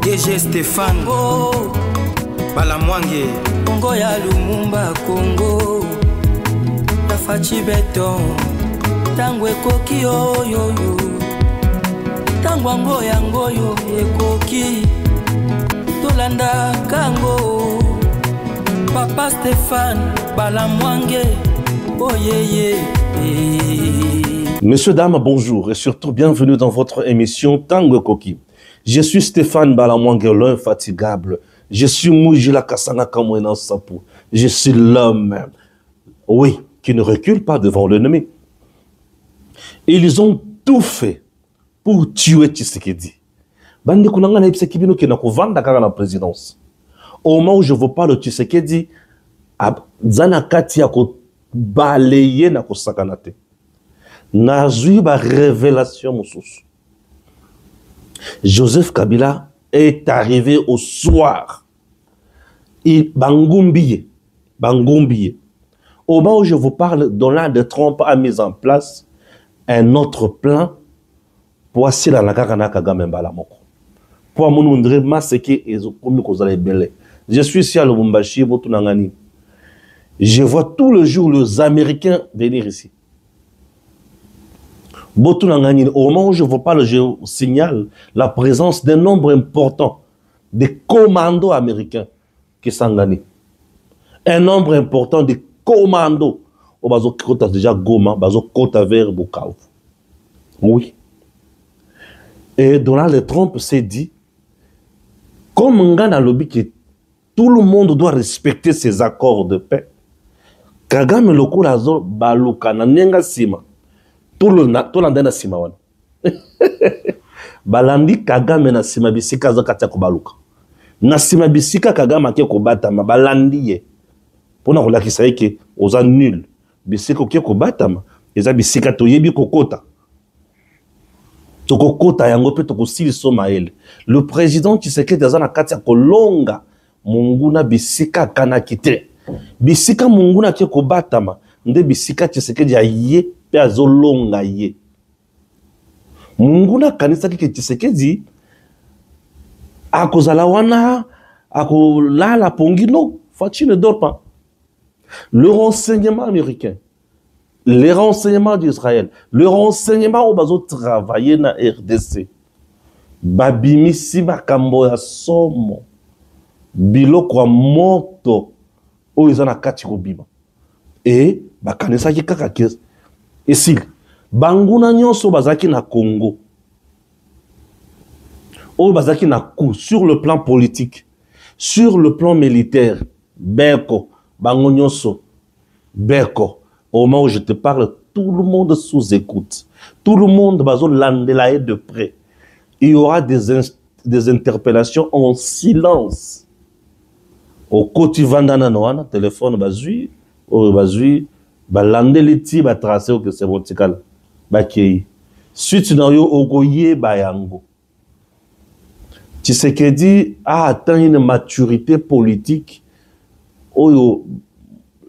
DG Stéphane Balamwange Congo ya Lumumba Congo Tafachi Beton Tangwe koki yo Tangwango yango yo ekoki Tolanda kango Papa Stéphane Balamwange oh yeah. Messieurs, dames, bonjour et surtout bienvenue dans votre émission Tango Koki. Je suis Stéphane Balamwange, l'infatigable. Je suis Moujila Kassanga Kamwena Sapou. Je suis l'homme, oui, qui ne recule pas devant l'ennemi. Ils ont tout fait pour tuer Tshisekedi. Bande kunanga na Tshisekedi no kena kovanda kaka na présidence. Au moment où je vous parle de Tshisekedi, zana kati ya ko balayer na ko sakanate. Nazui ba révélation mosusu. Joseph Kabila est arrivé au soir. Bangumbiye. Au moment où je vous parle, Donald Trump a mis en place un autre plan pour assurer la Nakakana Kagame Mbalamoko. Pour montrer maseke et comme kozala belé. Je suis ici à Lubumbashi, Botunangani. Je vois tous les jours les Américains venir ici. Au moment où je vous parle, je signale la présence d'un nombre important de commandos américains qui sont gagnés. Un nombre important de commandos. Au bazo kota déjà Goma, bazo kota vers Bukavu. Oui. Et Donald Trump s'est dit, comme on a lobby que tout le monde doit respecter ces accords de paix, Kagame loko lazo baluka na nyenga sima. Tout le monde na sima wana. Balandi Kagame na sima bisika za katia kobaluka. Na sima bisika Kagame ake kobatama balandi ye. Pona kolakisa yeke oza nul. Bisika ke kobatama eza bisika toyebi kokota. Tokokota yango pe tokosili soma ele. Le président Tshisekedi aza na katia kolonga munguna bisika kana kite. Bisika munguna ke kobatama nde bisika Tshisekedi aye pe azolonga ye. Munguna kanisa ki Tshisekedi akozala wana akolala pongino Fachi ne dort pas. Le renseignement américain, les renseignements d'Israël, le renseignement au bazo travailler na RDC. Babimisi makambo ya somo. Biloko moto o izana kati kobima. Et bakanisa ki kaka kes. Et si banguna nyonso bazaki na Congo. O bazaki na coup sur le plan politique, sur le plan militaire, beko, bango nyonso, beko. Au moment où je te parle, tout le monde sous écoute. Tout le monde bazo landelaye de près. Il y aura des interpellations en silence. Au côté vandana noana, téléphone bazui, balandeliti ba tracé que c'est bon tikala. Bakei. Suite na yo ogoye bayango. Tshisekedi a atteint une maturité politique. Oyo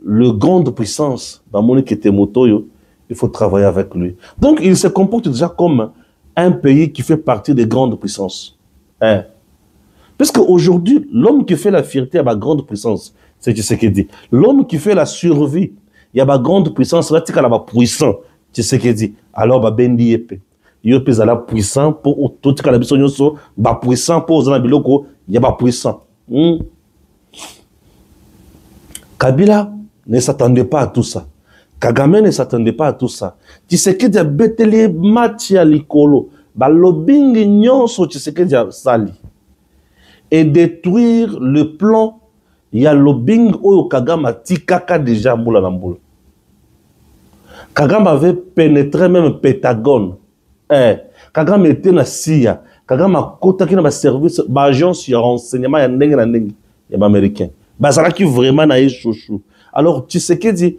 le grande puissance, il faut travailler avec lui. Donc il se comporte déjà comme un pays qui fait partie des grandes puissances. Hein? Parce qu'aujourd'hui, l'homme qui fait la fierté à ma grande puissance, c'est Tshisekedi. L'homme qui fait la survie, il y a ma grande puissance, là, tu as la puissant, Tshisekedi. Alors, bah, bendi yepe. Yope zala puissant pour tout ce que la puissance, bah, puissant pour zana biloko, il y a bah, puissant. Kabila ne s'attendait pas à tout ça. Kagame ne s'attendait pas à tout ça. Tshisekedi a betele mati ya likolo, ba lobingi nyonso Tshisekedi a sali. Et détruire le plan, il y a lobbying oyo Kagame a tikaka déjà mbula na mbula. Kagame avait pénétré même Pentagone. Kagame était na CIA. Kagame a kotaki na ba service, ba agence ya renseignement ya ndenge na ndenge ya ba américain. Bazalaki vraiment na chouchou. Alors Tshisekedi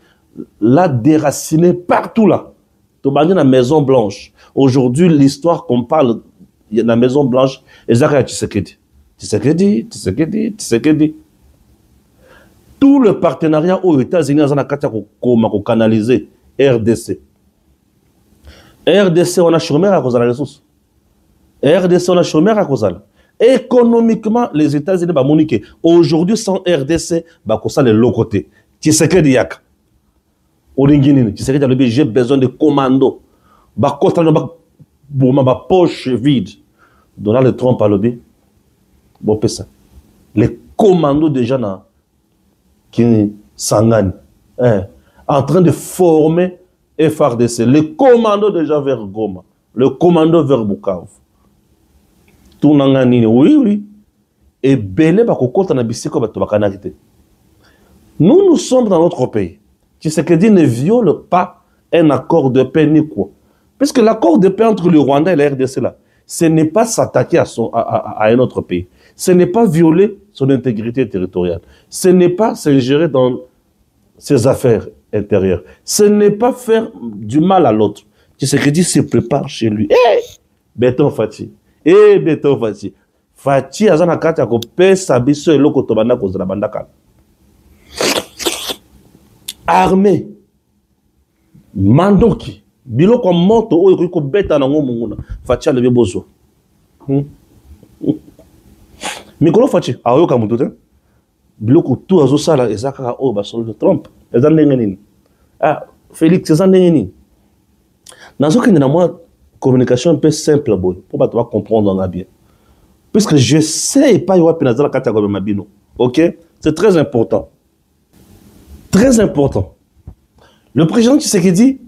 l'a déraciné partout là. Tobandi na Maison Blanche. Aujourd'hui, l'histoire qu'on parle de la Maison Blanche, ezaka Tshisekedi. Tshisekedi. Tout le partenariat aux États-Unis a canalisé RDC. RDC, on a chômeur à cause de la ressource. RDC, on a chômeur à cause de la. Économiquement, les États-Unis, bah, monique, aujourd'hui, sans RDC, bah, comme ça, les low côté. Tu sais que diak. Oringini, tu sais que j'ai besoin de commandos. Bah, ma poche vide. Donald Trump a lobby. Bon, ça. Les commandos déjà là, qui s'engagent, en train de former FRDC. Les commandos déjà vers Goma. Le commando vers Bukavu. Tout nangani, oui. Et belé ba kokota na bisiko ba tobakanakite. Nous sommes dans notre pays. Tshisekedi ne viole pas un accord de paix ni quoi. Parce que l'accord de paix entre le Rwanda et la RDC là, ce n'est pas s'attaquer à un autre pays. Ce n'est pas violer son intégrité territoriale. Ce n'est pas s'ingérer dans ses affaires intérieures. Ce n'est pas faire du mal à l'autre. Tshisekedi se prépare chez lui. Béton Fati. Béton Fati. Fati azana kati ako pesa biso eloko tobanda kozala bandaka. Armée. Mandoki. Biloko moto oyo ko beta na ngomunguna. Fati alebe bozo. Mikolo Fati ayoka mutu te. Biloko tout azo sala ezaka o ba solo de Trump. Ezandenge nini? Félix ezandenge nini? Nazoki na moi communication un peu simple boy pour pas toi comprendre bien. Puisque je sais pas y avoir la carte comme mabino. OK? C'est très important. Très important. Le président Tshisekedi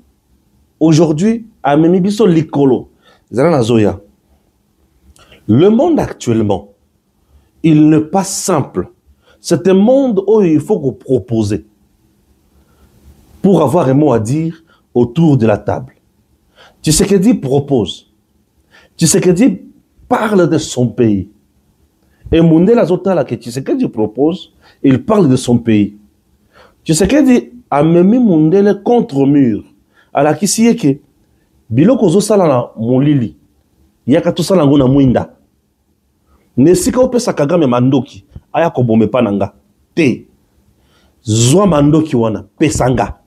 aujourd'hui a mis biso likolo. Zana le monde actuellement, il n'est pas simple. C'est un monde où il faut qu'on propose pour avoir un mot à dire autour de la table. Tshisekedi propose. Tshisekedi parle de son pays. Et Mundela Zotala que Tshisekedi propose, il parle de son pays. Tshisekedi a même Mundela contre mur. À la qui que biloko zosala na molili. Yaka tosala ngona mwinda. Nesika opesa Kagame mandoki aya kobome pananga. Te. Zwa mandoki wana pesanga.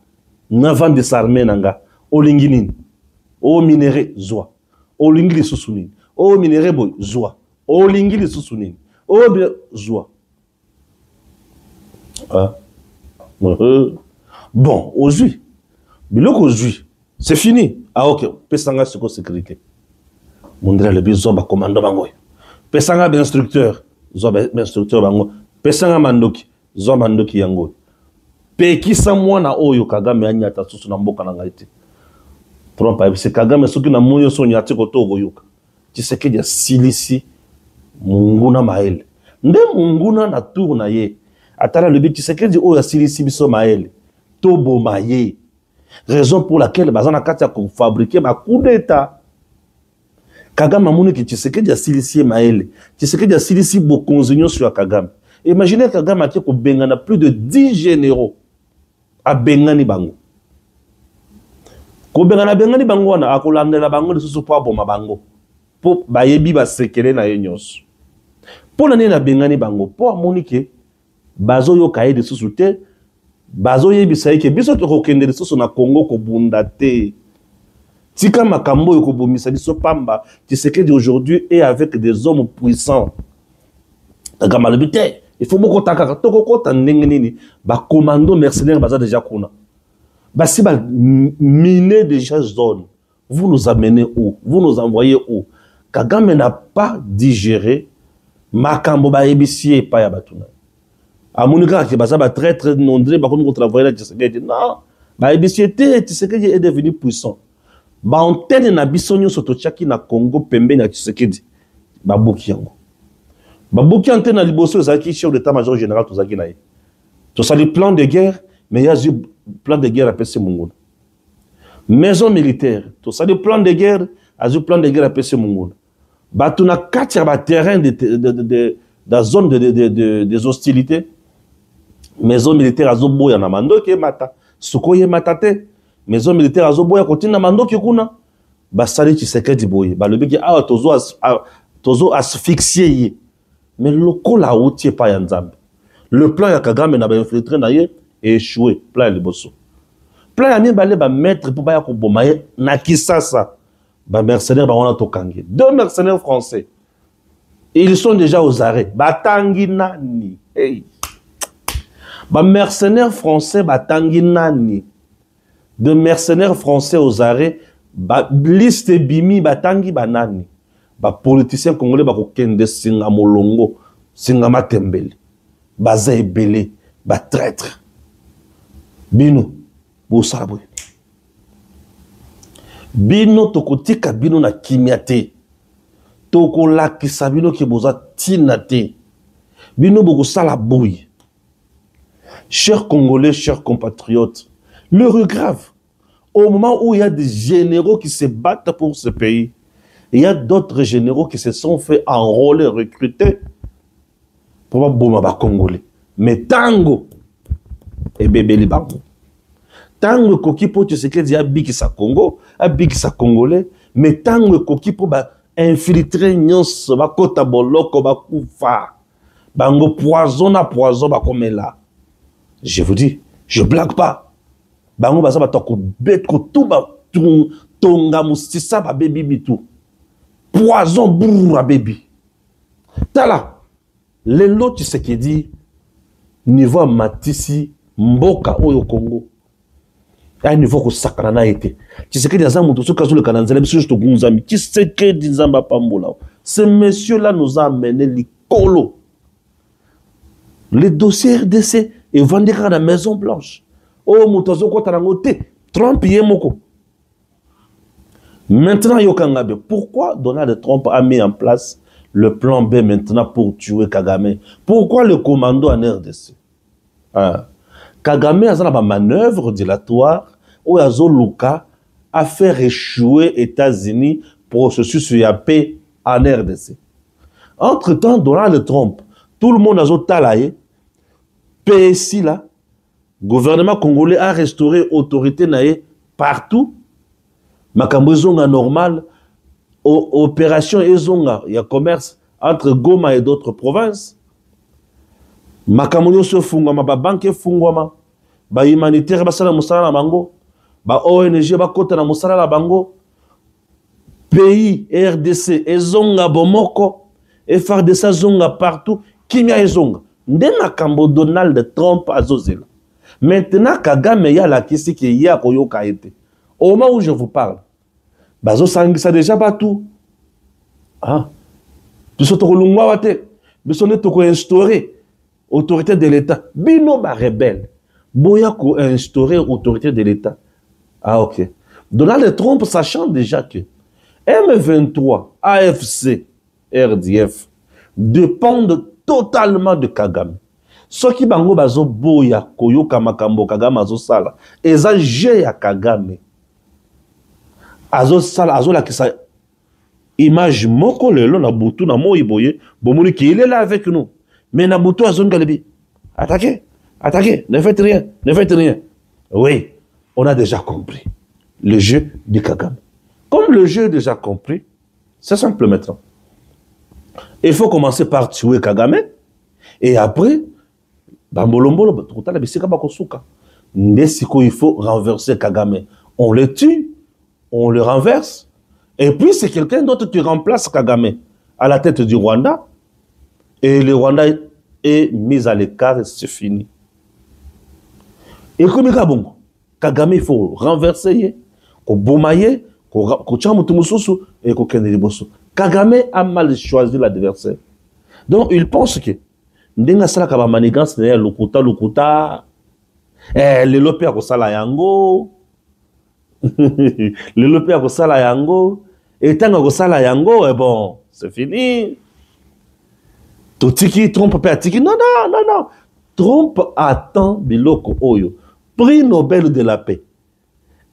Navan desarmé nanga. Olinginini. O minéré zwa. O lingili susunini. O minéré boy zwa. O lingili susunini. O zwa. Bon, aujourd'hui, biloko aujourd'hui, c'est fini. Ah ok, pesanga seko sécurité. Mondra le bizo ba commando bango. Pesanga ba instructeur, zo ba instructeur bango. Pesanga mandoki, zo mandoki yango. Pekisa mwana oyo Kagame anyata susu na mboka na ngaite. Trump c'est Kagame soki na moyo so nyati ko to goyoka. Tshisekedi ya silisi munguna maele. Nde munguna na tour na ye. Atala le biti Tshisekedi oyo silisi biso maele. Tobo maye. Raison pour laquelle bazana katia ko fabriquer ma coup d'état. Kagame amoni ki Tshisekedi ya silisi maele. Tshisekedi ya silisi bokonzinyo sur Kagame. Imaginez Kagame a ko bengana plus de 10 généraux a bengani bango. Ko bengani bango wana akolandela bango de susu po boma bango. Po bayebi ba sekele na yenyos. Po na na bengani bango po amoni ke bazo yo kaye de susu te bazo yebi sai ke biso to kokende de susu na Congo ko bunda te. Tika makambo yo ko bomisa biso pamba. Tshisekedi aujourd'hui est avec des hommes puissants. Kagame le bité. Il faut beaucoup takaka toko kota ndenge nini ba commando mercenaires baza déjà kuna. Ba si ba miner déjà zone. Vous nous amenez où? Vous nous envoyez où? Kagame n'a pas digéré makambo ba ebisier pa ya batuna. Amunika ki baza ba très nombreux ba ko travailler là Tshisekedi. Non, ba ebisier Tshisekedi est devenu puissant. Ba antenne na bisonyo soto chaki na Congo pembe na Tshisekedi. Ba boki yango. Babuki antenne na liboso zaki chef d'état-major général tozaki na ye. To sali plan de guerre, mais il y a eu plan de guerre à PC Munguna. Maison militaire, to sali plan de guerre, azu plan de guerre à PC Munguna. Batuna katia ba terrain de la zone des hostilités. Maison militaire azu boya na mandoki mata, sukoye matate. Maison militaire azu boya kotina mandoki kuna. Ba sali Tshisekedi boye, ba lobiki awa tozo asphyxier. Mais le coup là où tu es pas yanzambe. Le plan ya Kagame n'a pas infiltré d'ailleurs et échoué. Plan ya liboso. Plan ya mibale ba mettre pour ba ko bomaye na Kisasa. Ba mercenaires ba wana to kangi. 2 mercenaires français. Ils sont déjà aux arrêts. Batangi nani. Hey. Ba mercenaires français batangi nani. De mercenaires français aux arrêts, ba liste bimi batangi banani. Ba politiciens congolais ba kokende singa molongo, singa matembele. Ba zaebele, ba traître. Bino, bo salabwe. Bino tokotika bino na kimiate. Toko lakisa bino ki boza tinate. Bino boko salabouille. Chers Congolais, chers compatriotes, l'heure est grave. Au moment où il y a des généraux qui se battent pour ce pays, il y a d'autres généraux qui se sont fait enrôler, recruter pour bomba Congolais. Mais tango et bébé les bango. Tango koki po tu sais que dia biki sa Congo, a biki sa Congolais, mais tango koki po ba infiltrer nyos ba kota boloko ba kufa. Bango poison na poison ba comme là. Je vous dis, je blague pas. Bango baza ba toko bet ko tout ba tonga mustisa ba baby bitu. Poison bourra baby. Tala. Les lots tu sais qui dit niveau matisi mboka oyo Congo. À un niveau que sakana na été. Tu sais que des amis tout kazo le kananzela biso juste gunzami. Tu sais que des amba pambola. Ce monsieur là nous a amené l'icolo. Les dossiers RDC et vendre à la Maison Blanche. Oh, Moutazo Kotarangote, Trump y est moko. Maintenant, Yokangabe, pourquoi Donald Trump a mis en place le plan B maintenant pour tuer Kagame? Pourquoi le commando en RDC? Kagame a une manœuvre dilatoire où Azo Luka a fait échouer les États-Unis processus de paix en RDC. Entre-temps, Donald Trump, tout le monde a talaye, PSI là, gouvernement congolais a restauré autorité naé partout. Makambo zonga normal, opération ezonga, il y a commerce entre Goma et d'autres provinces. Makambo yoso fungwama, ba banque fungwama, ba humanitaire basala musala na bango, ba ONG ba kota na musala na bango. Pays RDC ezonga bomoko, FRDC zonga partout, kimia ezonga. Ndena kambo Donald Trump azozela. Maintenant Kagame ya la kisi ki ya koyoka été. Au moment où je vous parle, bazo sangisa déjà pas tout. Ah. Biso to kolungwa wate, biso ne to ko instaurer autorité de l'État. Bino ba rebelle. Boya ko instaurer autorité de l'État. Ah OK. Donald Trump sachant déjà que M23, AFC, RDF dépendent totalement de Kagame. Ce qui bango bazo boya koyoka makambo Kagame azo sala. Eza je ya Kagame. Azo sala azo la kisa image moko lelo na butu na moi boye bomoni ki il est là avec nous. Mais na butu azo ngalebi. Attaquez, attaquez, ne faites rien, ne faites rien. Oui, on a déjà compris le jeu de Kagame. Comme le jeu est déjà compris, c'est simple maintenant. Il faut commencer par tuer Kagame et après, il faut renverser Kagame. On le tue, on le renverse, et puis c'est quelqu'un d'autre qui remplace Kagame à la tête du Rwanda, et le Rwanda est mis à l'écart et c'est fini. Et comme Kagame, il faut renverser, boumailler, et Kagame a mal choisi l'adversaire. Donc il pense que ndenga sala ka ba manigance na lukuta le lopé ko sala yango le lopé ko sala yango et tanga ko sala yango et bon c'est fini. Totiki Trump pe atiki non. Trump attend biloko oyo prix Nobel de la paix.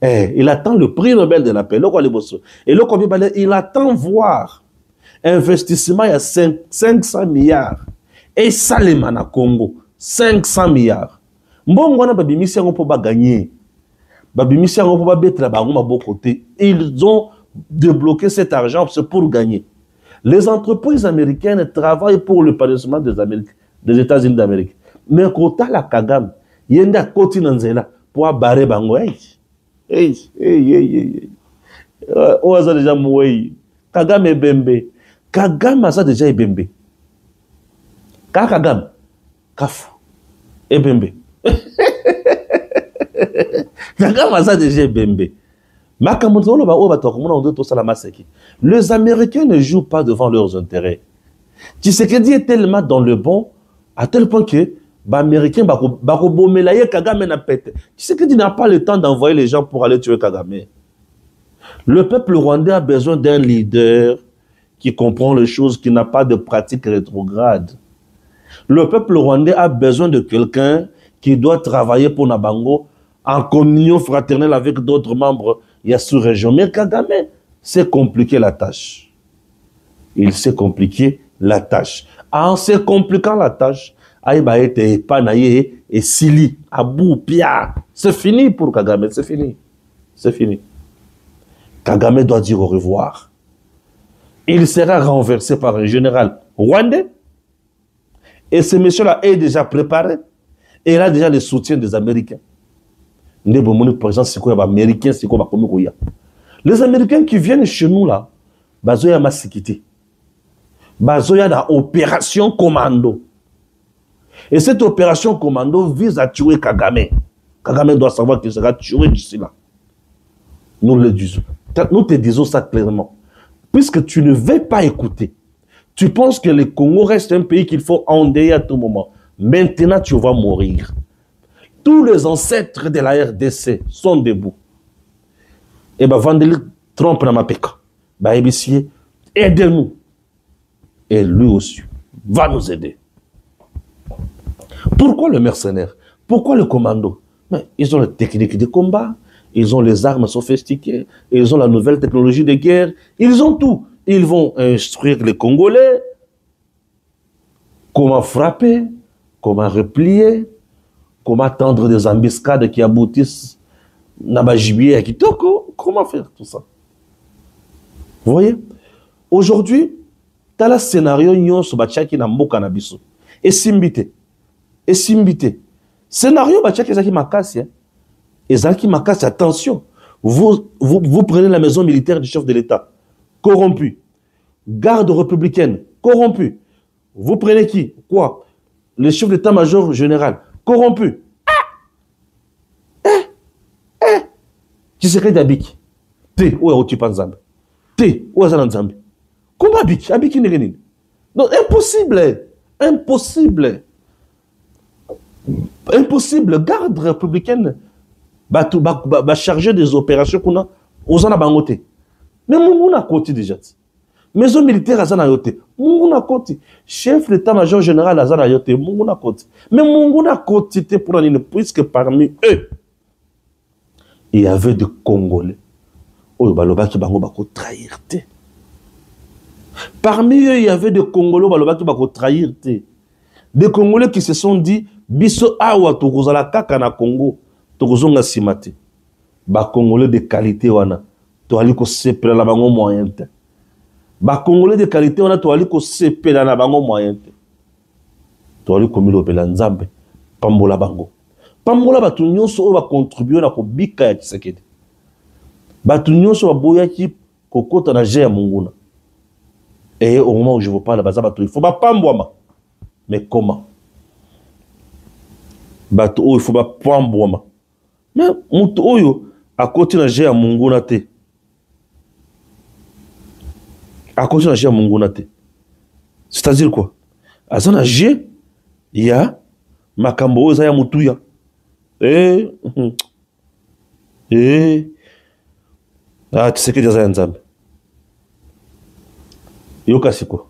Il attend le prix Nobel de la paix. Et il attend voir investissement il y a 500 milliards. Et Salema na Congo, 500 milliards. Mbongo na babimisi yango po ba gagner. Babimisi yango po ba betra bango mabo côté. Ils ont débloqué cet argent pour gagner. Les entreprises américaines travaillent pour le épanouissement des États-Unis d'Amérique. Mais kota la Kagame, yenda koti nanzela pour barrer bango. Oaza déjà moué. Kagame Bembe. Kagame a déjà Bembe. Kagame, Kafu, Ebembe. Kagame a déjà Ebembe. Les Américains ne jouent pas devant leurs intérêts. Tshisekedi est tellement dans le bon, à tel point que les Américains Tshisekedi n'a pas le temps d'envoyer les gens pour aller tuer Kagame. Le peuple rwandais a besoin d'un leader qui comprend les choses, qui n'a pas de pratique rétrograde. Le peuple rwandais a besoin de quelqu'un qui doit travailler pour Nabango en communion fraternelle avec d'autres membres. Il y a sous-région. Mais Kagame s'est compliqué la tâche. Il s'est compliqué la tâche. En se compliquant la tâche, Aïba était Panaye et Sili, Abou, Pia. C'est fini pour Kagame, c'est fini. C'est fini. Kagame doit dire au revoir. Il sera renversé par un général rwandais. Et ce monsieur-là est déjà préparé. Et il a déjà le soutien des Américains. Les Américains qui viennent chez nous là, ils ont massiquité. Ils ont une opération commando. Et cette opération commando vise à tuer Kagame. Kagame doit savoir qu'il sera tué d'ici là. Nous le disons. Nous te disons ça clairement. Puisque tu ne veux pas écouter, tu penses que le Congo reste un pays qu'il faut endeuiller à tout moment. Maintenant, tu vas mourir. Tous les ancêtres de la RDC sont debout. Et bien, Vandeli trompe dans ma péca. Aidez-nous. Et lui aussi va nous aider. Pourquoi le mercenaire? Pourquoi le commando? Mais ils ont les techniques de combat, ils ont les armes sophistiquées, ils ont la nouvelle technologie de guerre, ils ont tout. Ils vont instruire les Congolais comment frapper, comment replier, comment tendre des embuscades qui aboutissent à gibier à Kitoko. Comment faire tout ça? Vous voyez? Aujourd'hui, tu as le scénario nyonso bachaki na mboka na biso. Et simbité. Et simbité. Scénario bachaki ezaki makasi. Ezaki makasi, attention. Vous prenez la maison militaire du chef de l'État. Corrompu. Garde républicaine. Corrompu. Vous prenez qui? Quoi? Le chef d'état-major général. Corrompu. Tshisekedi Abiki. Te, où est-ce que tu Nzambe? Te, où est-ce que Nzambe? Comment Abiki? Abiki n'est rien. Donc, impossible. Impossible. Impossible. Garde républicaine va charger des opérations qu'on a aux anabangote. Mais mon a côté déjà. Maison militaire à Zanayote. Mon a côté. Chef d'état-major général à Zanayote. Mon a côté. Mais mon a côté pour une puisque parmi eux, il y avait des Congolais. Trahir. Parmi eux, il y avait des Congolais qui ont trahir. Des Congolais qui se sont dit, biso awa tokozala kaka na Congo, tokozonga simate. Ba Congolais de qualité wana, toali ko sepela na bango moyen te. Ba Congolais de qualité wana toali ko sepela na bango moyen te. Toali ko milobela Nzambe, pambola bango. Pambola batu nyonso ba contribuer na ko bika ya Tshisekedi. Batu nyonso ba boyaki kokota na je ya Munguna. Et au moment où je vous parle, il faut pas pambouama. Mais comment? Il faut pas pambouama. Mais Moutoyo, à côté de Géa Mungunate. À côté de Géa Mungunate. C'est-à-dire quoi? À Zana G, il y a Makambo Zaya Moutouya. Ah, tu sais que Zaya Nzambe. Yoka Siko.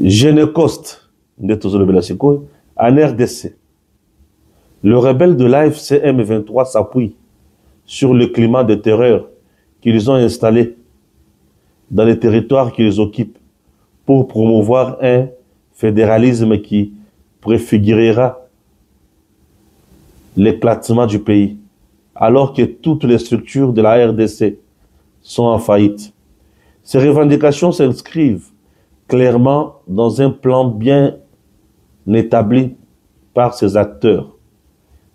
Génécoste de Tozolo Belasiko en RDC. Le rebelle de l'AFC M23 s'appuie sur le climat de terreur qu'ils ont installé dans les territoires qu'ils occupent pour promouvoir un fédéralisme qui préfigurera l'éclatement du pays, alors que toutes les structures de la RDC sont en faillite. Ces revendications s'inscrivent clairement dans un plan bien établi par ces acteurs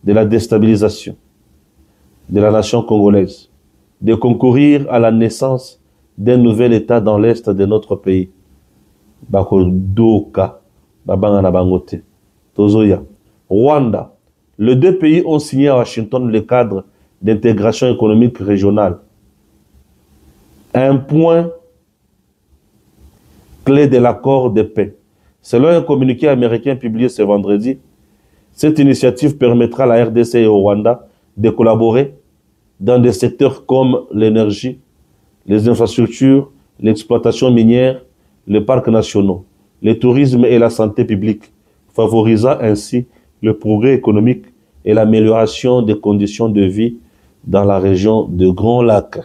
de la déstabilisation de la nation congolaise, de concourir à la naissance d'un nouvel État dans l'Est de notre pays, bako doka babanga na bangote tozoya. Rwanda, les deux pays ont signé à Washington le cadre d'intégration économique régionale. Un point clé de l'accord de paix. Selon un communiqué américain publié ce vendredi, cette initiative permettra à la RDC et au Rwanda de collaborer dans des secteurs comme l'énergie, les infrastructures, l'exploitation minière, les parcs nationaux, le tourisme et la santé publique, favorisant ainsi le progrès économique et l'amélioration des conditions de vie dans la région de Grand Lac.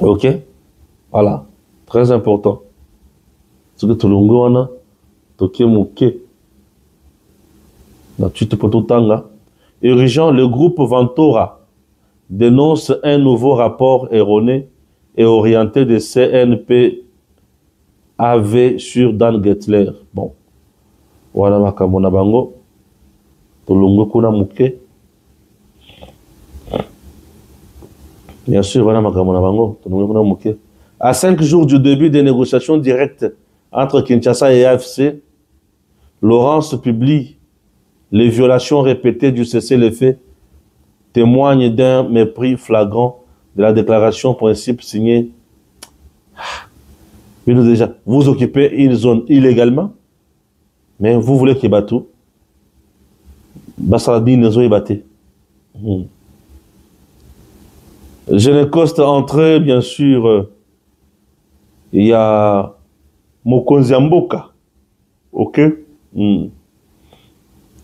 Ok? Voilà. Très important. Ce que Tulunguana, Toke Mouke, érigeant le groupe Ventura, dénonce un nouveau rapport erroné et orienté de CNPAV sur Dan Gettler. Bon. Voilà makamona bango. Tulungu kuna Mouke. Bien sûr, voilà makamona bango. Tulungu kuna Mouke. À 5 jours du début des négociations directes entre Kinshasa et AFC, Laurence publie les violations répétées du cessez-le-feu, témoigne d'un mépris flagrant de la déclaration principe signée. Déjà, vous occupez une zone illégalement, mais vous voulez qu'il y ait tout. Génécoste entré, bien sûr. Il y a Mokonzi Mboka. Ok?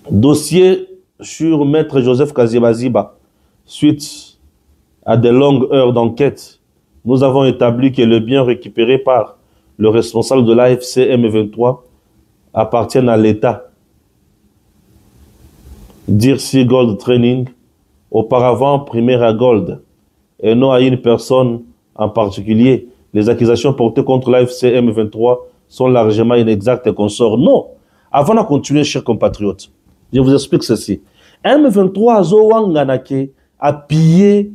Dossier sur Maître Joseph Kaziba-Ziba. Suite à de longues heures d'enquête, nous avons établi que le bien récupéré par le responsable de l'AFC M23 appartient à l'État. Dircy Gold Training, auparavant Primera Gold, et non à une personne en particulier. Les accusations portées contre l'AFC M23 sont largement inexactes et consorts. Non. Avant de continuer, chers compatriotes, je vous explique ceci. M23 Zowanganake a pillé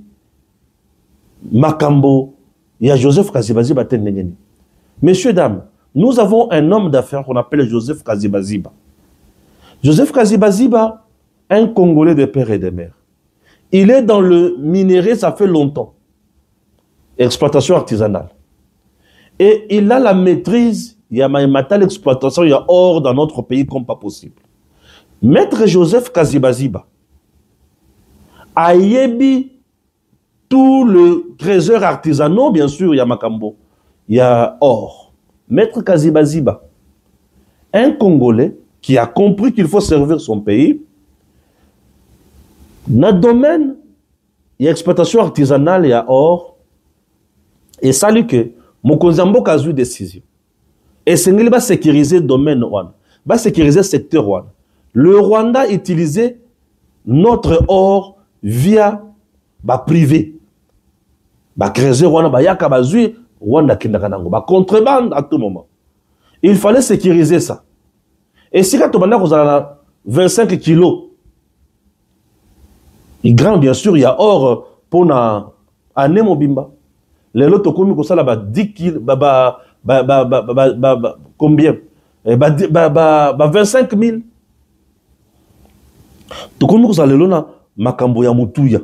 Makambo. Il y a Joseph Kaziba-Ziba. Messieurs, dames, nous avons un homme d'affaires qu'on appelle Joseph Kaziba-Ziba. Joseph Kaziba-Ziba, un Congolais de père et de mère. Il est dans le minerai, ça fait longtemps. Exploitation artisanale. Et il a la maîtrise, il y a l'exploitation, il y a or dans notre pays comme pas possible. Maître Joseph Kaziba-Ziba a yébi tout le trésor artisanal, bien sûr, il y a Makambo, il y a or. Maître Kaziba-Ziba, un Congolais qui a compris qu'il faut servir son pays, dans le domaine, il y a exploitation artisanale, il y a or, et ça lui que Mokonzi Mboka a eu décision. Et c'est qu'il va sécuriser le domaine, va sécuriser le secteur. Le Rwanda utilisait notre or via privé. Contrebande à tout moment. Il fallait sécuriser ça. Et si quand on a 25 kilos, il grand bien sûr, il y a or pour un Mobimba. Les lots comme ça là 10 kilos, combien? 25 000. Tout comme ça les lots na makambo ya mutuya.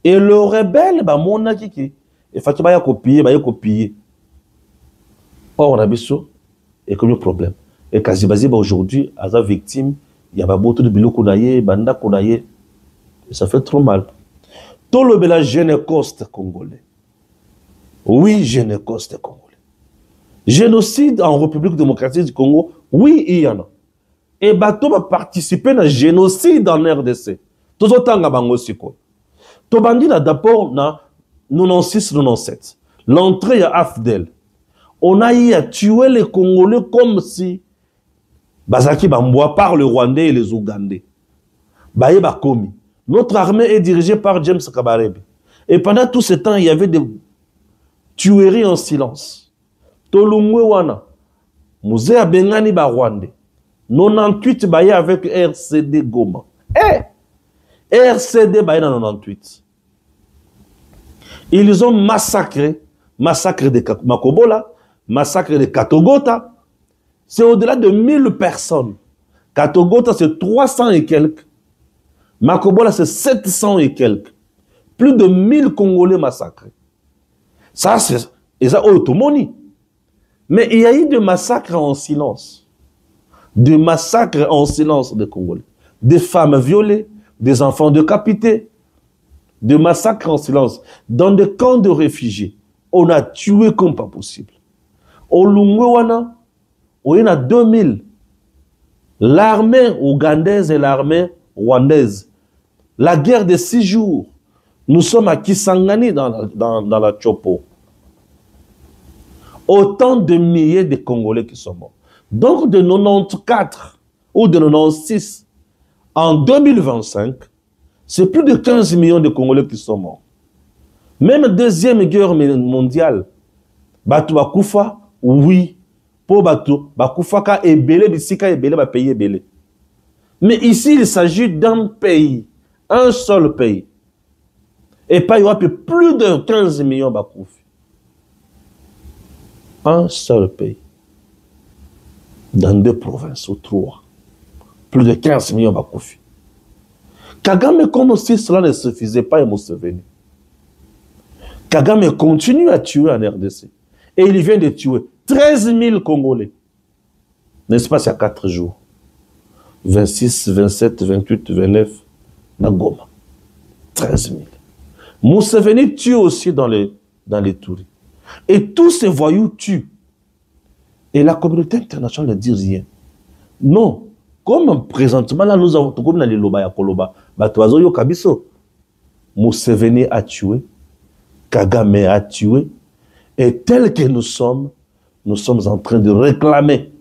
Et le rebelle mona kiki et fatima ya copier. Or on a biso et comme le problème. Et Kaziba-Ziba aujourd'hui à sa victime, il y a pas beaucoup de biloko naye, banda konaye. Ça fait trop mal. Tout le bel Génécoste congolais. Oui, Génécoste congolais. Génocide en République démocratique du Congo, oui, il y en a. Et Bato va participer à un génocide en RDC. Tout autant que Bango Siko. Tout bandit d'abord na 96-97. L'entrée à Afdel. On a eu à tuer les Congolais comme si Bazaki Bamboa par le Rwandais et les Ougandais. Baye Bakomi. Notre armée est dirigée par James Kabarebe. Et pendant tout ce temps, il y avait des tueries en silence. Tolungwe wana. Mouze a Bengani ba Rwandais. 98 baye avec RCD Goma. RCD baye dans 98. Ils ont massacré massacre de Makobola, massacre de Katogota. C'est au-delà de 1000 personnes. Katogota, c'est 300 et quelques. Makobola, c'est 700 et quelques. Plus de 1000 Congolais massacrés. Ça, c'est automoni. Mais il y a eu des massacres en silence. Des massacres en silence des Congolais. Des femmes violées, des enfants décapités. Des massacres en silence. Dans des camps de réfugiés, on a tué comme pas possible. Au Lungwewana, il y en a 2000. L'armée ougandaise et l'armée rwandaise. La guerre de 6 jours. Nous sommes à Kisangani dans la Chopo. Autant de milliers de Congolais qui sont morts. Donc de 94 ou de 96 en 2025, c'est plus de 15 millions de Congolais qui sont morts. Même deuxième guerre mondiale, Batu Bakufa, oui. Pour Batu Bakufa, ka ebele, bisika ebele, ba pays ebele. Mais ici, il s'agit d'un pays, un seul pays. Et pas, il y aura plus de 15 millions Bakoufi. Un seul pays. Dans 2 provinces ou 3. Plus de 15 millions Bakoufi. Kagame, comme si cela ne suffisait pas, il s'est venu. Kagame continue à tuer en RDC. Et il vient de tuer 13 000 Congolais. N'est-ce pas, c'est à 4 jours. 26, 27, 28, 29, Nagoma. 13 000. Museveni tue aussi dans les touris. Et tous ces voyous tuent. Et la communauté internationale ne dit rien. Non. Comme présentement, là, nous avons comme dans les loba ya koloba, batoazo yo kabiso. Museveni a tué, Kagame a tué, et tel que nous sommes en train de réclamer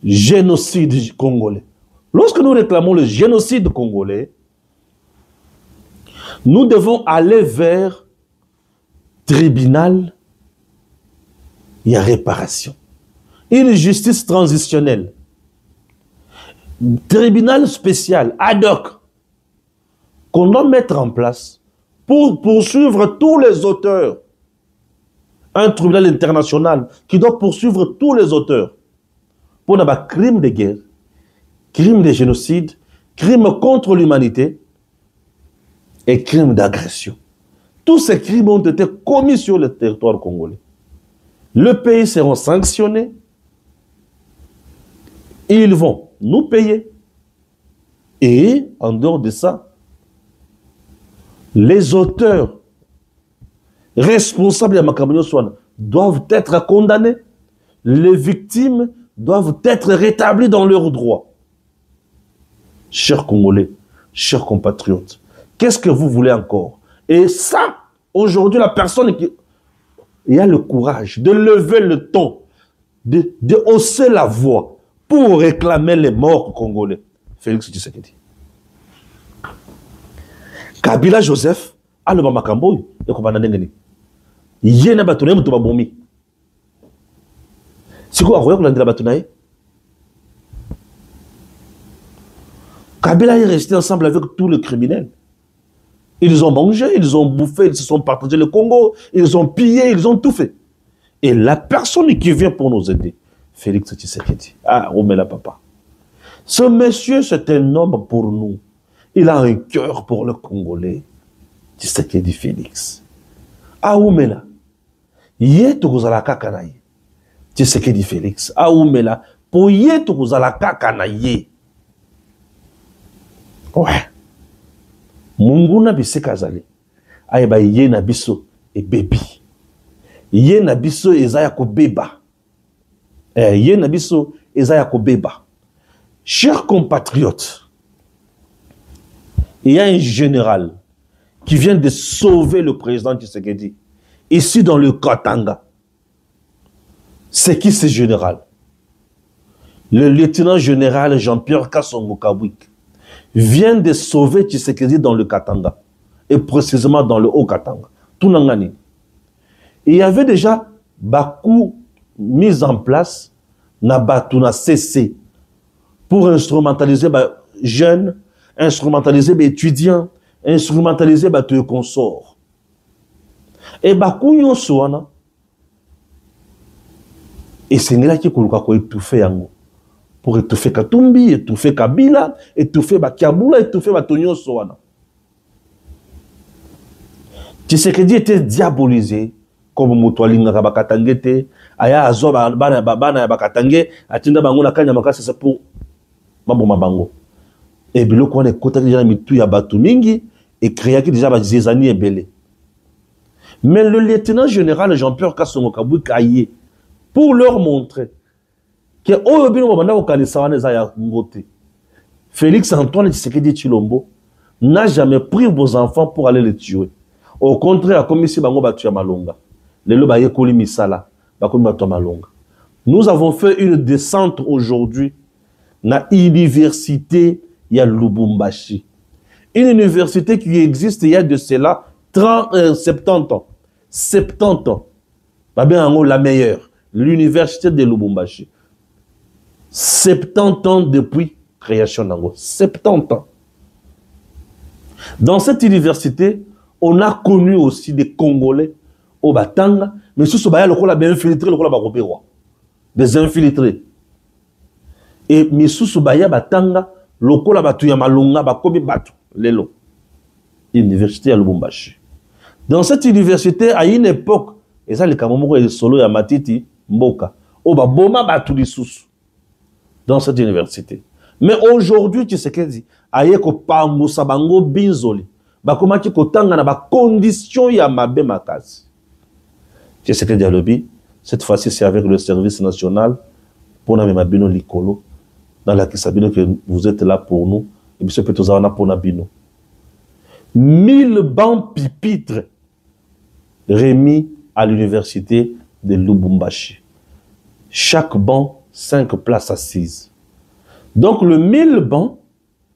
génocide congolais. Lorsque nous réclamons le génocide congolais, nous devons aller vers tribunal, il y a réparation. Une justice transitionnelle. Tribunal spécial, ad hoc, qu'on doit mettre en place pour poursuivre tous les auteurs. Un tribunal international qui doit poursuivre tous les auteurs pour avoir crime de guerre, crime de génocide, crime contre l'humanité et crime d'agression. Tous ces crimes ont été commis sur le territoire congolais. Le pays sera sanctionné. Ils vont nous payer. Et, en dehors de ça, les auteurs responsables de Makambo Swana doivent être condamnés. Les victimes doivent être rétablies dans leurs droits. Chers Congolais, chers compatriotes, qu'est-ce que vous voulez encore? Et ça, aujourd'hui, la personne qui a le courage de lever le ton, de hausser la voix pour réclamer les morts congolais. Félix Tshisekedi. Kabila Joseph, aloba makambo et kopana ndengeni. Yena batone muto babomi. Siko akoya kulandira batunaye. Kabila est resté ensemble avec tous les criminels. Ils ont mangé, ils ont bouffé, ils se sont partagés le Congo, ils ont pillé, ils ont tout fait. Et la personne qui vient pour nous aider, Félix Tshisekedi. Ah, Omela papa. Ce monsieur, c'est un homme pour nous. Il a un cœur pour le Congolais. Tshisekedi Félix. Ah, Omela. Yé tukuzala kakanaye. Tshisekedi Félix. Ah, Omela. Pour yé tukuzala kakanaye. Ouais. Munguna biseka zali. Ayeba yé na biso et baby. Yé na biso ezaya ko beba. Yé na biso ezaya ko beba. Chers compatriotes, il y a un général qui vient de sauver le président Tshisekedi, ici dans le Katanga. C'est qui ce général? Le lieutenant général Jean-Pierre Kassongo Kabwik vient de sauver Tshisekedi dans le Katanga, et précisément dans le Haut-Katanga. Tunangani. Il y avait déjà beaucoup mis en place, na cessé, pour instrumentaliser les jeunes, instrumentaliser les étudiants, instrumentaliser les consorts. Et bakunyo soana. Et c'est là qui a étouffé yango. Pour étouffer Katumbi, étouffer Kabila, étouffer Bakiabula, étouffer Batonyo soana. Tshisekedi était diabolisé comme Moutoualinga Bakatangete, Aya Azo Bana Bakatange, Atinda Bango na Kanya Makasa, c'est pour Baboma Bango. Et bien, on est content déjà mitou ya batu mingi et créé qui déjà Zezani et Belé. Mais le lieutenant général Jean-Pierre Kassongo Kabou Kaye, pour leur montrer que Félix Antoine Tshisekedi Tshilombo n'a jamais pris vos enfants pour aller les tuer. Au contraire, comme ici, nous avons fait une descente aujourd'hui dans l'université de Lubumbashi. Une université qui existe il y a de cela 70 ans. 70 ans. La meilleure. L'université de Lubumbashi. 70 ans depuis création d'Ango. 70 ans. Dans cette université, on a connu aussi des Congolais au Batanga, mais sous ce bail, on a bien infiltré, on a des infiltrés. Et Misusu Baya Batanga, lokola batu ya malunga bakobi batu lelo. Université à Lubumbashi. Dans cette université, à une époque, et ça les Kamomoko et les solo ya Matiti Mboka, oba boma batu lisusu. Dans cette université. Mais aujourd'hui, tu sais qu'elle dit, aye ko pambo sabango binzoli, bakoma ki kotanga na ba condition ya mabe makasi. Tu sais qu'elle dit à l'obi, cette fois-ci c'est avec le service national pour na mabino likolo. Dans la Kisabino que vous êtes là pour nous, et puis ce peut tous avoir pour Nabino. 1000 bancs pupitres remis à l'université de Lubumbashi. Chaque banc, 5 places assises. Donc le 1000 bancs,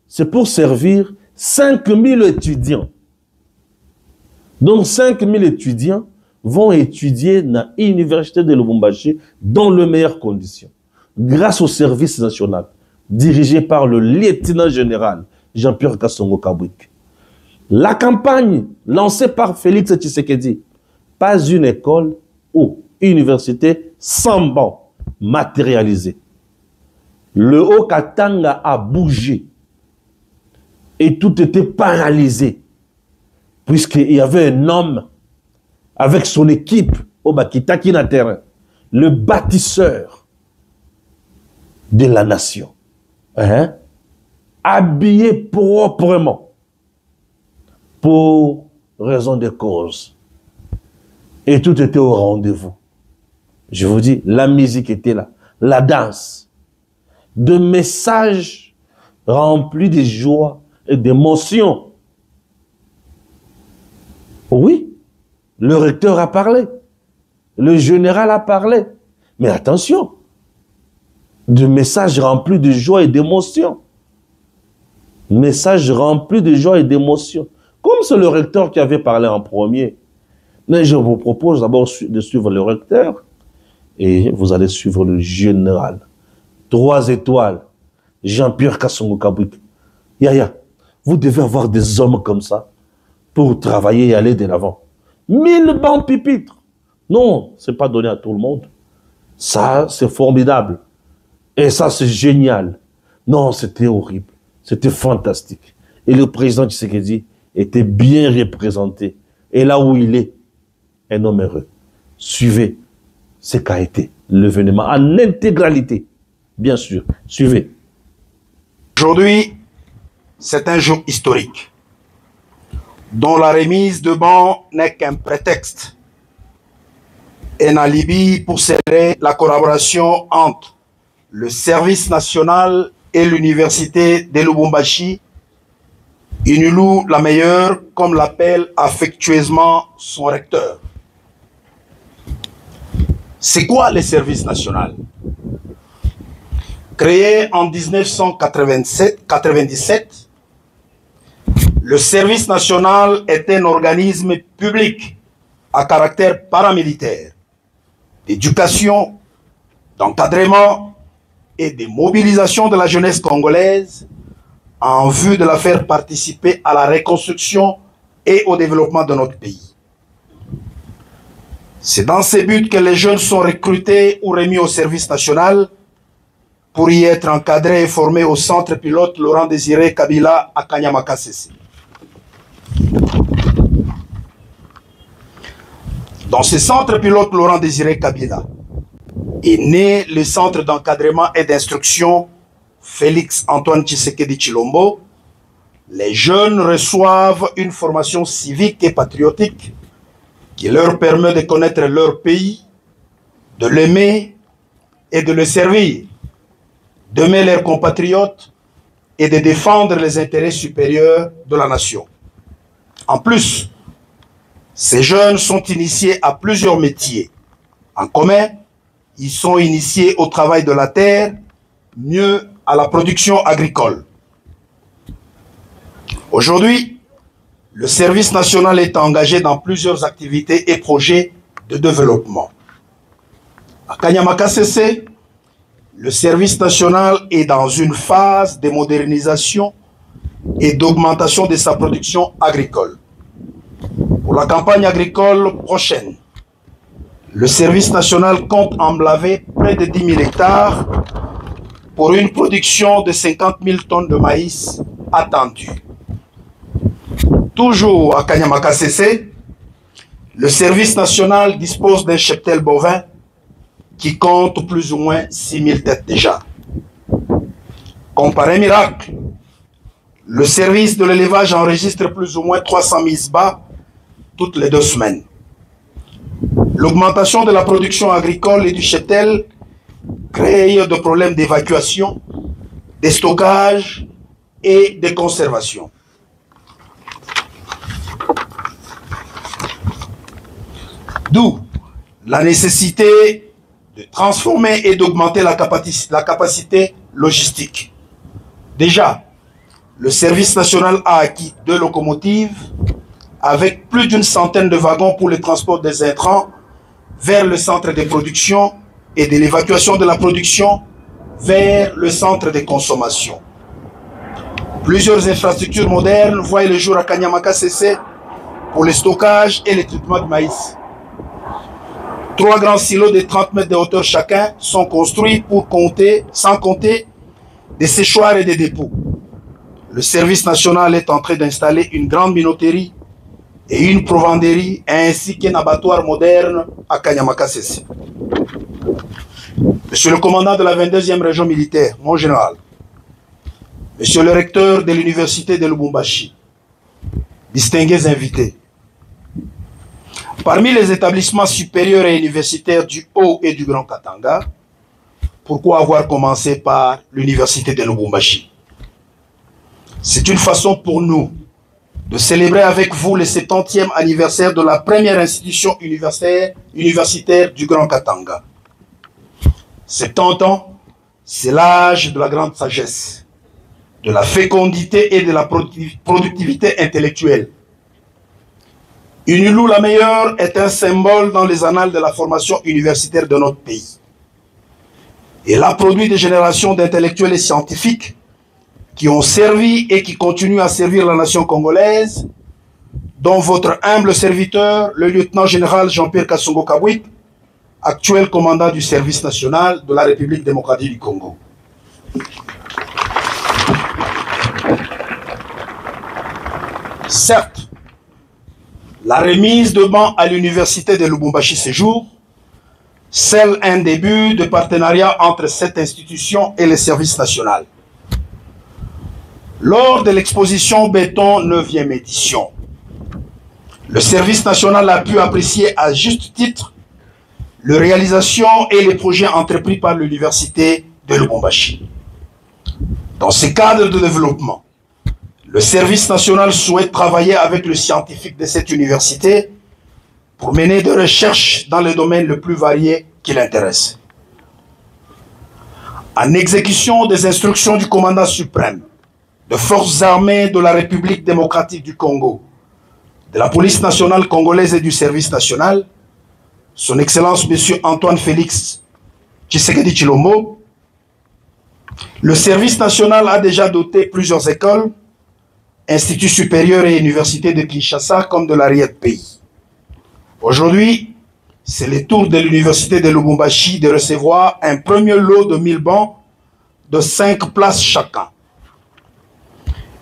c'est pour servir 5000 étudiants. Donc 5000 étudiants vont étudier dans l'université de Lubumbashi dans les meilleures conditions. Grâce au service national, dirigé par le lieutenant général Jean-Pierre Kassongo Kabouik. La campagne lancée par Félix Tshisekedi, pas une école ou université sans banc matérialisé. Le Haut-Katanga a bougé et tout était paralysé puisqu'il y avait un homme avec son équipe au Bakitaki na terrain, le bâtisseur de la nation. Hein? Habillé proprement pour raison de cause. Et tout était au rendez-vous. Je vous dis, la musique était là, la danse, de messages remplis de joie et d'émotion. Oui, le recteur a parlé, le général a parlé, mais attention, de messages remplis de joie et d'émotion. Messages remplis de joie et d'émotion. Comme c'est le recteur qui avait parlé en premier. Mais je vous propose d'abord de suivre le recteur et vous allez suivre le général. 3 étoiles. Jean-Pierre Kassongo Kabouik. Yaya, vous devez avoir des hommes comme ça pour travailler et aller de l'avant. 1000 bancs pupitres. Non, ce n'est pas donné à tout le monde. Ça, c'est formidable. Et ça, c'est génial. Non, c'était horrible. C'était fantastique. Et le président Tshisekedi était bien représenté. Et là où il est, un homme heureux. Suivez ce qu'a été l'événement en intégralité. Bien sûr. Suivez. Aujourd'hui, c'est un jour historique dont la remise de bancs n'est qu'un prétexte. Un alibi pour sceller la collaboration entre le service national et l'université de Lubumbashi, Inulu la meilleure, comme l'appelle affectueusement son recteur. C'est quoi le service national? Créé en 1997, le service national est un organisme public à caractère paramilitaire, d'éducation, d'encadrement et de mobilisation de la jeunesse congolaise en vue de la faire participer à la reconstruction et au développement de notre pays. C'est dans ces buts que les jeunes sont recrutés ou remis au service national pour y être encadrés et formés au centre pilote Laurent Désiré Kabila à Kanyama-Kasese. Dans ce centre pilote Laurent Désiré Kabila est né le centre d'encadrement et d'instruction Félix Antoine Tshisekedi Tshilombo. Les jeunes reçoivent une formation civique et patriotique qui leur permet de connaître leur pays, de l'aimer et de le servir, d'aimer leurs compatriotes et de défendre les intérêts supérieurs de la nation. En plus, ces jeunes sont initiés à plusieurs métiers. En commun, ils sont initiés au travail de la terre, mieux à la production agricole. Aujourd'hui, le service national est engagé dans plusieurs activités et projets de développement. À Kanyama-Kasese, le service national est dans une phase de modernisation et d'augmentation de sa production agricole. Pour la campagne agricole prochaine, le service national compte emblaver près de 10 000 hectares pour une production de 50 000 tonnes de maïs attendue. Toujours à Kanyama-Kasese, le service national dispose d'un cheptel bovin qui compte plus ou moins 6 000 têtes déjà. Comme par un miracle, le service de l'élevage enregistre plus ou moins 300 000 bas toutes les 2 semaines. L'augmentation de la production agricole et du cheptel crée des problèmes d'évacuation, de stockage et de conservation. D'où la nécessité de transformer et d'augmenter la capacité logistique. Déjà, le service national a acquis 2 locomotives avec plus d'une centaine de wagons pour le transport des intrants vers le centre de production et de l'évacuation de la production vers le centre de consommation. Plusieurs infrastructures modernes voient le jour à Kanyama-Kasese pour le stockage et le traitement de maïs. 3 grands silos de 30 mètres de hauteur chacun sont construits sans compter des séchoirs et des dépôts. Le service national est en train d'installer une grande minoterie et une provanderie ainsi qu'un abattoir moderne à Kanyama-Kasese. Monsieur le commandant de la 22e région militaire, mon général, Monsieur le recteur de l'université de Lubumbashi, distingués invités, parmi les établissements supérieurs et universitaires du Haut et du Grand Katanga, pourquoi avoir commencé par l'université de Lubumbashi? C'est une façon pour nous de célébrer avec vous le 70e anniversaire de la première institution universitaire du Grand Katanga. 70 ans, c'est l'âge de la grande sagesse, de la fécondité et de la productivité intellectuelle. Unilou la meilleure est un symbole dans les annales de la formation universitaire de notre pays. Elle a produit des générations d'intellectuels et scientifiques qui ont servi et qui continuent à servir la nation congolaise, dont votre humble serviteur, le lieutenant-général Jean-Pierre Kassongo Kabwit, actuel commandant du service national de la République démocratique du Congo. Certes, la remise de bancs à l'université de Lubumbashi ce jour scelle un début de partenariat entre cette institution et le service national. Lors de l'exposition Béton 9e édition, le service national a pu apprécier à juste titre les réalisations et les projets entrepris par l'université de Lubumbashi. Dans ce cadre de développement, le service national souhaite travailler avec le scientifique de cette université pour mener des recherches dans les domaines les plus variés qui l'intéressent. En exécution des instructions du commandant suprême des forces armées de la République démocratique du Congo, de la police nationale congolaise et du service national, son Excellence M. Antoine Félix Tshisekedi Tshilombo, le service national a déjà doté plusieurs écoles, instituts supérieurs et universités de Kinshasa comme de l'arrière-pays. Aujourd'hui, c'est le tour de l'université de Lubumbashi de recevoir un premier lot de 1000 bancs de 5 places chacun.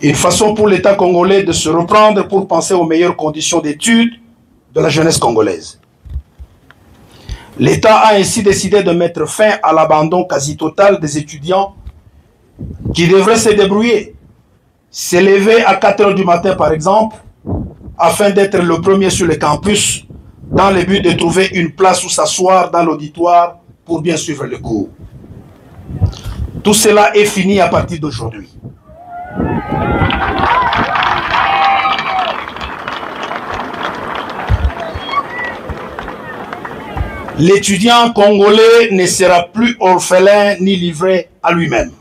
Une façon pour l'État congolais de se reprendre pour penser aux meilleures conditions d'études de la jeunesse congolaise. L'État a ainsi décidé de mettre fin à l'abandon quasi total des étudiants qui devraient se débrouiller, s'élever à 4 h du matin par exemple, afin d'être le premier sur le campus, dans le but de trouver une place où s'asseoir dans l'auditoire pour bien suivre le cours. Tout cela est fini à partir d'aujourd'hui. L'étudiant congolais ne sera plus orphelin ni livré à lui-même.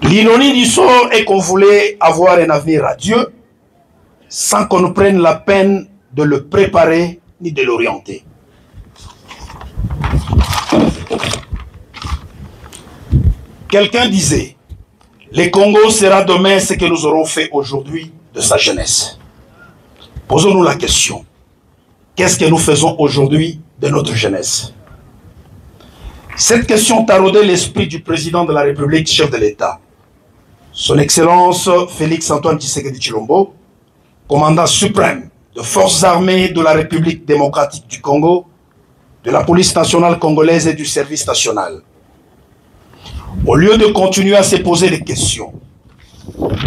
L'ironie du sort est qu'on voulait avoir un avenir radieux sans qu'on prenne la peine de le préparer ni de l'orienter. Quelqu'un disait, le Congo sera demain ce que nous aurons fait aujourd'hui de sa jeunesse. Posons-nous la question. Qu'est-ce que nous faisons aujourd'hui de notre jeunesse? Cette question taraudait l'esprit du président de la République, chef de l'État. Son Excellence Félix-Antoine Tshisekedi Tshilombo, commandant suprême des forces armées de la République démocratique du Congo, de la police nationale congolaise et du service national. Au lieu de continuer à se poser des questions,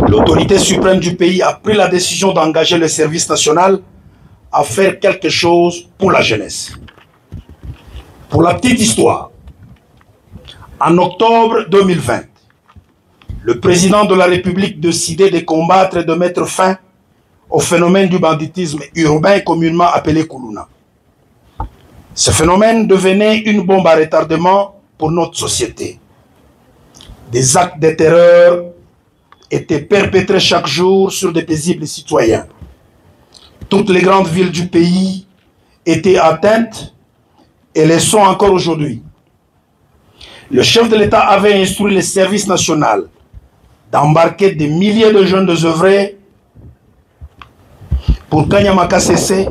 l'autorité suprême du pays a pris la décision d'engager le service national à faire quelque chose pour la jeunesse. Pour la petite histoire, en octobre 2020, le président de la République décidait de combattre et de mettre fin au phénomène du banditisme urbain communément appelé Kuluna. Ce phénomène devenait une bombe à retardement pour notre société. Des actes de terreur étaient perpétrés chaque jour sur des paisibles citoyens. Toutes les grandes villes du pays étaient atteintes et le sont encore aujourd'hui. Le chef de l'État avait instruit le service national d'embarquer des milliers de jeunes désœuvrés pour Kanyamaka CC,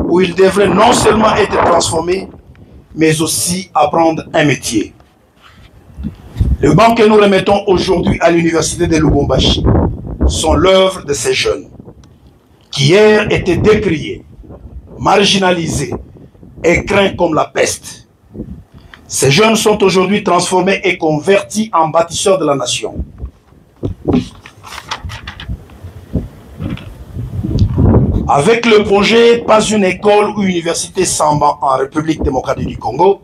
où ils devraient non seulement être transformés, mais aussi apprendre un métier. Les bancs que nous remettons aujourd'hui à l'université de Lubumbashi sont l'œuvre de ces jeunes qui hier étaient décriés, marginalisés et craints comme la peste. Ces jeunes sont aujourd'hui transformés et convertis en bâtisseurs de la nation. Avec le projet Pas une école ou université sans banc en République démocratique du Congo,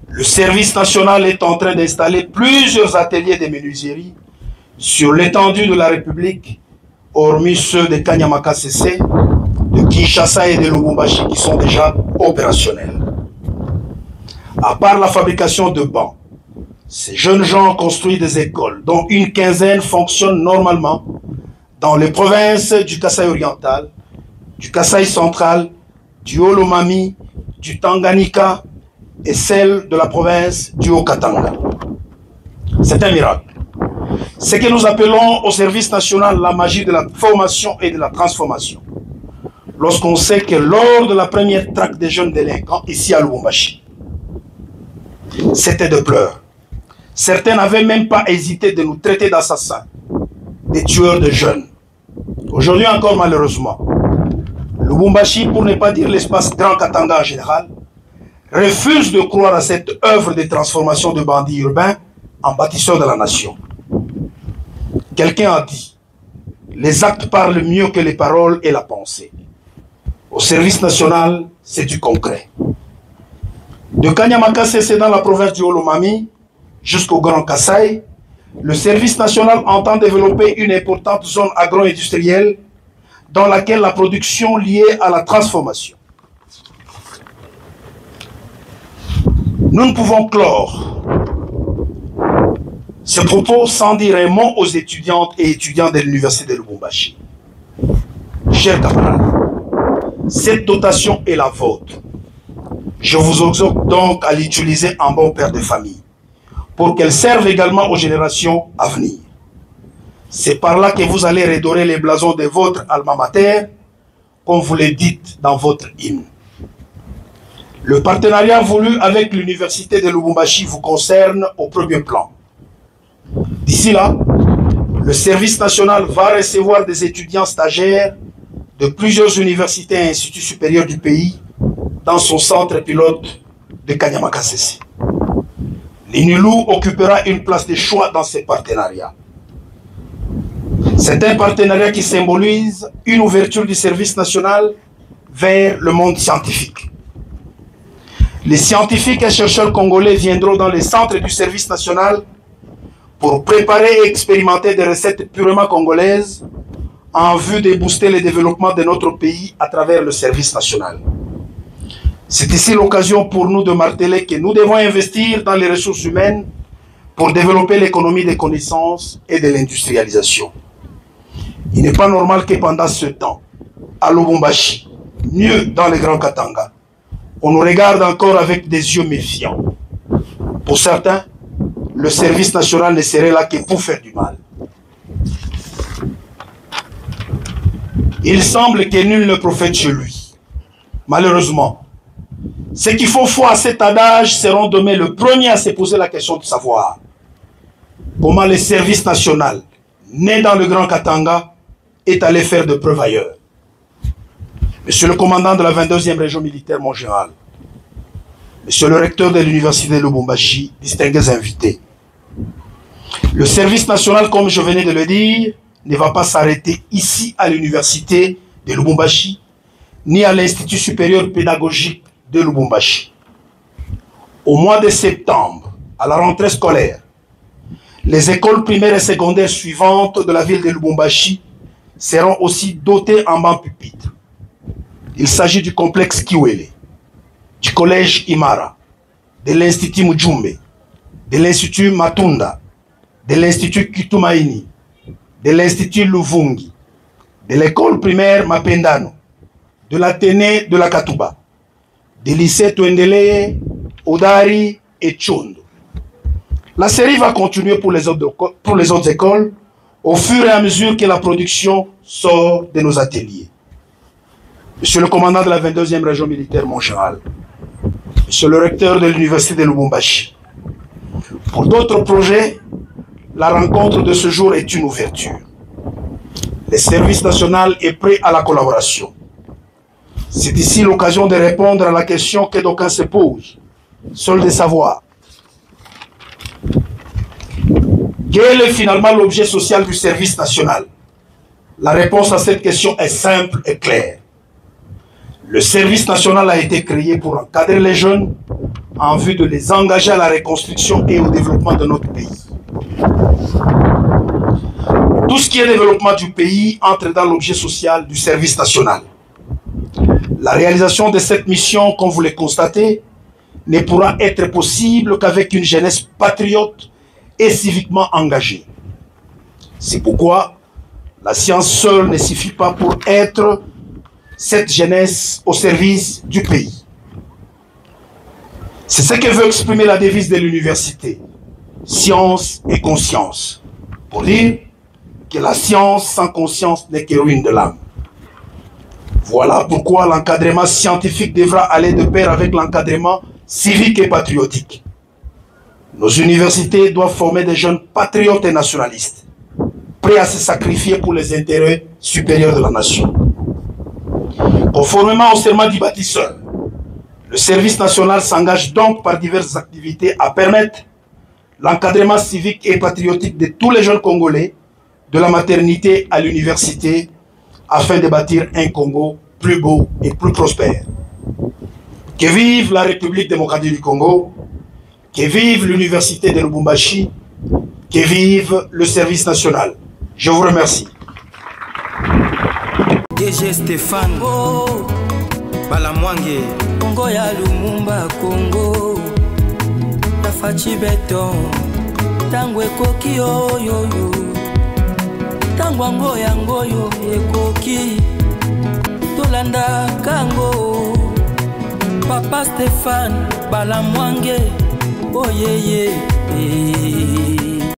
le service national est en train d'installer plusieurs ateliers de menuiserie sur l'étendue de la République, hormis ceux de Kanyamaka CC, de Kinshasa et de Lubumbashi qui sont déjà opérationnels. À part la fabrication de bancs, ces jeunes gens construisent des écoles, dont une quinzaine fonctionnent normalement dans les provinces du Kasaï oriental, du Kasaï central, du Haut-Lomami, du Tanganyika et celle de la province du Haut-Katanga. C'est un miracle. Ce que nous appelons au service national la magie de la formation et de la transformation. Lorsqu'on sait que lors de la première traque des jeunes délinquants ici à Lubumbashi, c'était de pleurs. Certains n'avaient même pas hésité de nous traiter d'assassins, des tueurs de jeunes. Aujourd'hui encore malheureusement, Lubumbashi, pour ne pas dire l'espace Grand Katanga en général, refuse de croire à cette œuvre de transformation de bandits urbains en bâtisseurs de la nation. Quelqu'un a dit, les actes parlent mieux que les paroles et la pensée. Au service national, c'est du concret. De Kanyamaka CC dans la province du Haut-Lomami jusqu'au Grand Kasaï, le service national entend développer une importante zone agro-industrielle dans laquelle la production liée à la transformation. Nous ne pouvons clore ce propos sans dire un mot aux étudiantes et étudiants de l'université de Lubumbashi. Chers camarades, cette dotation est la vôtre. Je vous exhorte donc à l'utiliser en bon père de famille, pour qu'elle serve également aux générations à venir. C'est par là que vous allez redorer les blasons de votre alma mater, comme vous le dites dans votre hymne. Le partenariat voulu avec l'université de Lubumbashi vous concerne au premier plan. D'ici là, le service national va recevoir des étudiants stagiaires de plusieurs universités et instituts supérieurs du pays dans son centre pilote de Kanyamakasese. L'INULU occupera une place de choix dans ces partenariats. C'est un partenariat qui symbolise une ouverture du service national vers le monde scientifique. Les scientifiques et chercheurs congolais viendront dans les centres du service national pour préparer et expérimenter des recettes purement congolaises en vue de booster le développement de notre pays à travers le service national. C'est ici l'occasion pour nous de marteler que nous devons investir dans les ressources humaines pour développer l'économie des connaissances et de l'industrialisation. Il n'est pas normal que pendant ce temps, à Lubumbashi, mieux dans les Grands Katanga, on nous regarde encore avec des yeux méfiants. Pour certains, le service national ne serait là que pour faire du mal. Il semble que nul ne prophète chez lui. Malheureusement, ceux qui font foi à cet adage seront demain le premier à se poser la question de savoir comment le service national, né dans le Grand Katanga, est allé faire de preuves ailleurs. Monsieur le commandant de la 22e région militaire, mon général, monsieur le recteur de l'université de Lubumbashi, distingués invités, le service national, comme je venais de le dire, ne va pas s'arrêter ici à l'université de Lubumbashi, ni à l'Institut supérieur pédagogique de Lubumbashi. Au mois de septembre, à la rentrée scolaire, les écoles primaires et secondaires suivantes de la ville de Lubumbashi seront aussi dotées en bancs pupitres. Il s'agit du complexe Kiwele, du collège Imara, de l'Institut Mujumbe, de l'Institut Matunda, de l'Institut Kitumaini, de l'Institut Luvungi, de l'école primaire Mapendano, de l'Athénée de la Katuba, des lycées Twendele, Odari et Chondo. La série va continuer pour les autres écoles au fur et à mesure que la production sort de nos ateliers. Monsieur le commandant de la 22e région militaire, mon général, monsieur le recteur de l'université de Lubumbashi, pour d'autres projets, la rencontre de ce jour est une ouverture. Le service national est prêt à la collaboration. C'est ici l'occasion de répondre à la question que d'aucuns se posent, seul de savoir. Quel est finalement l'objet social du service national? La réponse à cette question est simple et claire. Le service national a été créé pour encadrer les jeunes en vue de les engager à la reconstruction et au développement de notre pays. Tout ce qui est développement du pays entre dans l'objet social du service national. La réalisation de cette mission, comme vous le constatez, ne pourra être possible qu'avec une jeunesse patriote et civiquement engagée. C'est pourquoi la science seule ne suffit pas pour être cette jeunesse au service du pays. C'est ce que veut exprimer la devise de l'université, science et conscience, pour dire que la science sans conscience n'est que ruine de l'âme. Voilà pourquoi l'encadrement scientifique devra aller de pair avec l'encadrement civique et patriotique. Nos universités doivent former des jeunes patriotes et nationalistes, prêts à se sacrifier pour les intérêts supérieurs de la nation. Conformément au serment du bâtisseur, le service national s'engage donc par diverses activités à permettre l'encadrement civique et patriotique de tous les jeunes Congolais, de la maternité à l'université, afin de bâtir un Congo plus beau et plus prospère. Que vive la République démocratique du Congo, que vive l'université de Lubumbashi, que vive le service national. Je vous remercie. DG Stéphane Balamwange Congo ya Lumumba Congo Tafachi Beton Tango ekoki oyoyo Tango ango yango yo ekoki Tolanda kango Papa Stéphane Balamwange Oh yeah yeah